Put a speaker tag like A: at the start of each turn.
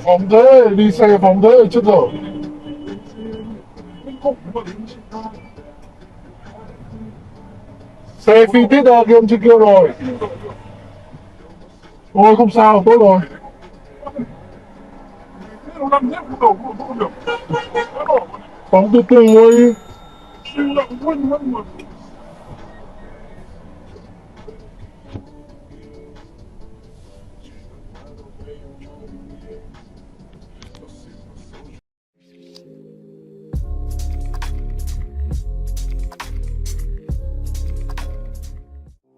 A: Phóng thế, đi xe phóng thế chết rồi. Xe phi tít ra kia ông chưa kêu rồi. Ôi không sao, tốt rồi. Phóng từ từ thôi.